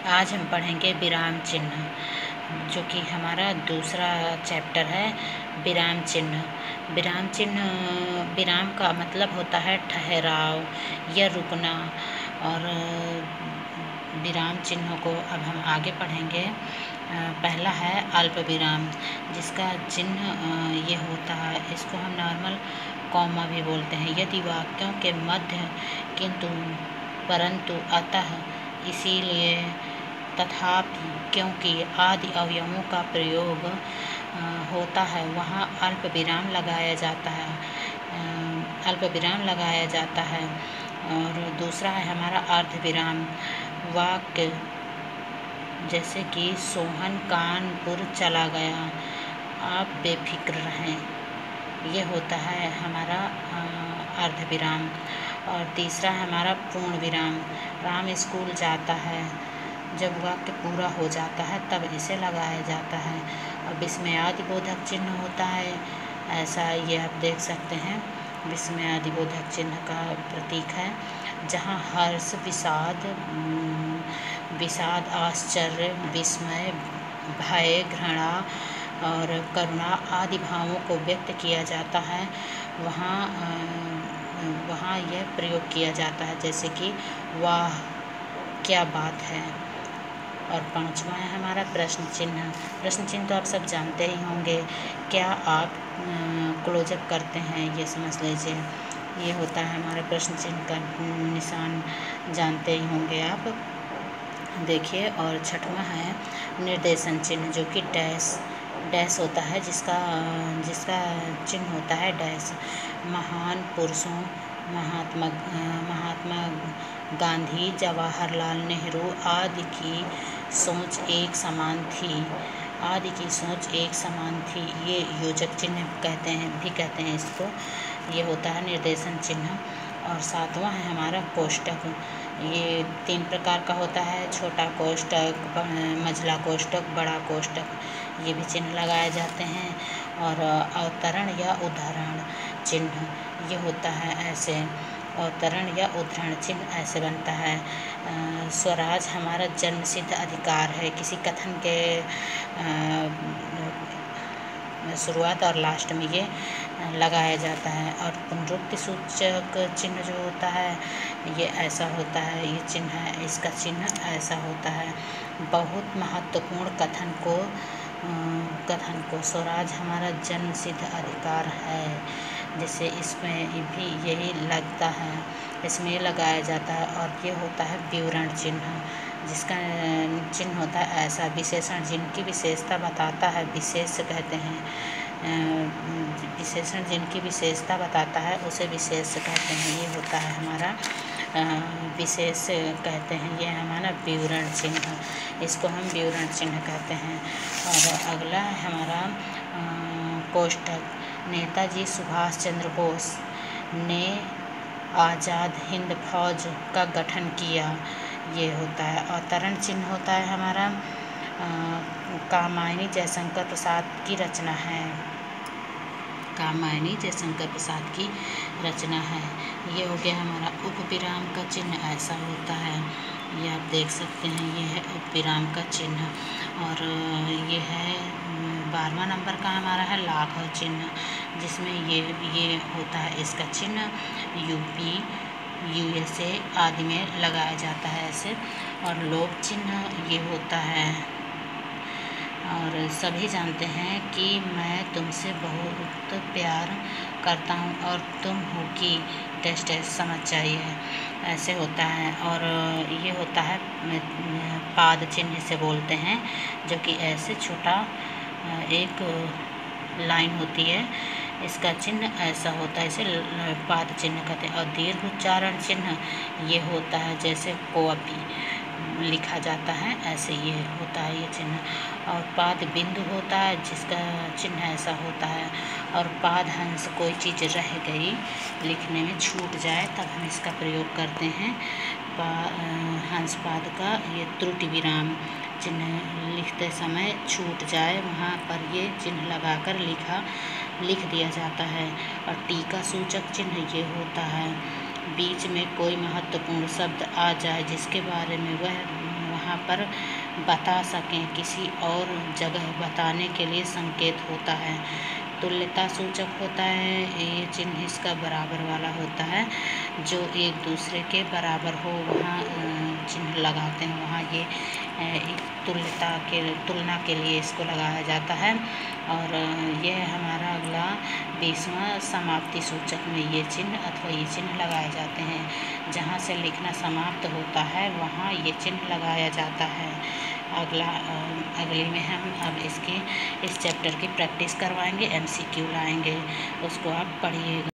आज हम पढ़ेंगे विराम चिन्ह, जो कि हमारा दूसरा चैप्टर है विराम चिन्ह। विराम चिन्ह, विराम का मतलब होता है ठहराव या रुकना। और विराम चिन्हों को अब हम आगे पढ़ेंगे। पहला है अल्प विराम, जिसका चिन्ह ये होता है, इसको हम नॉर्मल कॉमा भी बोलते हैं। यदि वाक्यों के मध्य किंतु, परंतु, अतः, इसीलिए, तथापि, क्योंकि आदि अवयवों का प्रयोग होता है, वहाँ अल्प विराम लगाया जाता है। अल्प विराम लगाया जाता है। और दूसरा है हमारा अर्ध विराम। वाक्य जैसे कि सोहन कानपुर चला गया, आप बेफिक्र रहें, ये होता है हमारा अर्ध विराम। और तीसरा है हमारा पूर्ण विराम। राम स्कूल जाता है, जब वाक्य पूरा हो जाता है तब इसे लगाया जाता है। और विस्मयादिबोधक चिन्ह होता है, ऐसा ये आप देख सकते हैं, विस्मयादिबोधक चिन्ह का प्रतीक है, जहाँ हर्ष, विषाद, आश्चर्य, विस्मय, भय, घृणा और करुणा आदि भावों को व्यक्त किया जाता है, वहाँ यह प्रयोग किया जाता है, जैसे कि वाह क्या बात है। और पांचवा है हमारा प्रश्न चिन्ह। प्रश्न चिन्ह तो आप सब जानते ही होंगे, क्या आप क्लोजअप करते हैं, ये समझ लीजिए, ये होता है हमारा प्रश्न चिन्ह का निशान, जानते ही होंगे आप, देखिए। और छठवां है निर्देशन चिन्ह, जो कि डैश होता है, जिसका चिन्ह होता है डैश। महान पुरुषों महात्मा गांधी, जवाहरलाल नेहरू आदि की सोच एक समान थी, ये योजक चिन्ह कहते हैं इसको, ये होता है निर्देशन चिन्ह। और सातवां है हमारा कोष्टक। ये 3 प्रकार का होता है, छोटा कोष्टक, मझला कोष्टक, बड़ा कोष्टक, ये भी चिन्ह लगाए जाते हैं। और अवतरण या उद्धरण चिन्ह, ये होता है ऐसे, अवतरण या उद्धरण चिन्ह ऐसे बनता है। स्वराज हमारा जन्मसिद्ध अधिकार है, किसी कथन के शुरुआत और लास्ट में ये लगाया जाता है। और पुनरुक्ति सूचक चिन्ह जो होता है, ये ऐसा होता है, ये चिन्ह है, इसका चिन्ह ऐसा होता है, बहुत महत्वपूर्ण कथन को स्वराज हमारा जन्मसिद्ध अधिकार है, जैसे इसमें भी यही लगता है, इसमें ये लगाया जाता है। और ये होता है विवरण चिन्ह, जिसका चिन्ह होता है ऐसा, विशेषण जिनकी विशेषता बताता है, विशेष कहते हैं, विशेषण जिनकी विशेषता बताता है उसे विशेष कहते हैं, ये होता है हमारा विशेष कहते हैं, ये हमारा विवरण चिन्ह, इसको हम विवरण चिन्ह कहते हैं। और अगला है हमारा कोष्टक। नेताजी सुभाष चंद्र बोस ने आज़ाद हिंद फौज का गठन किया, ये होता है। अवतरण चिन्ह होता है हमारा कामायनी जयशंकर प्रसाद की रचना है, कामायनी जयशंकर प्रसाद की रचना है, ये हो गया हमारा उपविराम का चिन्ह, ऐसा होता है, ये आप देख सकते हैं, ये है उपविराम का चिन्ह। और ये है 12वां नंबर का हमारा है लाघव चिन्ह, जिसमें ये होता है, इसका चिन्ह यूपी, USA आदि में लगाया जाता है ऐसे। और लोभ चिन्ह ये होता है, और सभी जानते हैं कि मैं तुमसे बहुत प्यार करता हूँ और तुम हो कि टेस्ट समझ चाहिए, ऐसे होता है। और ये होता है पाद चिन्ह से बोलते हैं, जो कि ऐसे छोटा एक लाइन होती है, इसका चिन्ह ऐसा होता है, इसे पाद चिन्ह कहते हैं। और दीर्घ उच्चारण चिन्ह ये होता है, जैसे कॉपी लिखा जाता है ऐसे ये होता है ये चिन्ह। और पाद बिंदु होता है, जिसका चिन्ह ऐसा होता है। और पाद हंस, कोई चीज़ रह गई, लिखने में छूट जाए तब हम इसका प्रयोग करते हैं। हंस पाद का ये त्रुटि विराम चिन्ह, लिखते समय छूट जाए वहाँ पर ये चिन्ह लगाकर लिख दिया जाता है। और टीका सूचक चिन्ह ये होता है, बीच में कोई महत्वपूर्ण शब्द आ जाए जिसके बारे में जहाँ पर बता सकें, किसी और जगह बताने के लिए संकेत होता है। तुल्यता सूचक होता है, ये चिन्ह इसका बराबर वाला होता है, जो एक दूसरे के बराबर हो वहाँ चिन्ह लगाते हैं, वहाँ ये तुलना के लिए इसको लगाया जाता है। और यह हमारा अगला 20वां समाप्ति सूचक में ये चिन्ह अथवा ये चिन्ह लगाए जाते हैं। जहाँ से लिखना समाप्त होता है वहाँ ये चिन्ह लगाया जाता है। अगले में हम अब इस चैप्टर की प्रैक्टिस करवाएंगे, MCQ लाएंगे, उसको आप पढ़िएगा।